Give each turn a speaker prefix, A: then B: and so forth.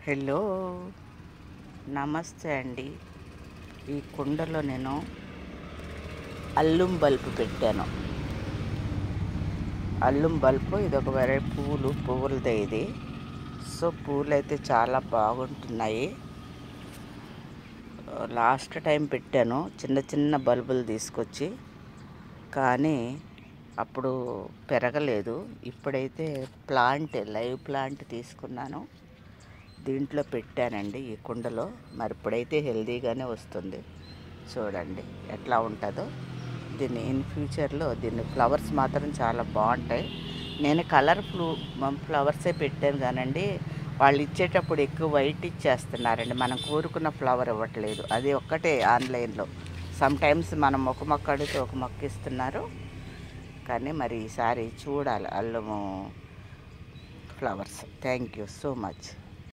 A: Hello, నమస్తే అండి. ఈ కుండలో నేను అల్లం బల్బు పెట్టాను. అల్లం బల్బు ఇదొక పువ్వులదే ఇది. సో పూలు అయితే చాలా బాగుంటున్నాయి. లాస్ట్ టైం పెట్టాను చిన్న చిన్న బల్బులు తీసుకొచ్చి, కానీ అప్పుడు పెరగలేదు. ఇప్పుడైతే లైవ్ ప్లాంట్ తీసుకున్నాను, దీంట్లో పెట్టానండి ఈ కుండలో. మరి ఇప్పుడైతే హెల్దీగానే వస్తుంది. చూడండి ఎట్లా ఉంటుందో. దీన్ని ఇన్ ఫ్యూచర్లో ఫ్లవర్స్ మాత్రం చాలా బాగుంటాయి. నేను ఫ్లవర్సే పెట్టాను కానండి, వాళ్ళు ఇచ్చేటప్పుడు ఎక్కువ వైట్ ఇచ్చేస్తున్నారండి. మనం కోరుకున్న ఫ్లవర్ ఇవ్వట్లేదు. అది ఒక్కటే ఆన్లైన్లో సమ్టైమ్స్ మనం ఒక మొక్క అడిగితే ఒక మొక్క ఇస్తున్నారు. కానీ మరి ఈసారి చూడాలి అల్లము flowers. Thank you so much.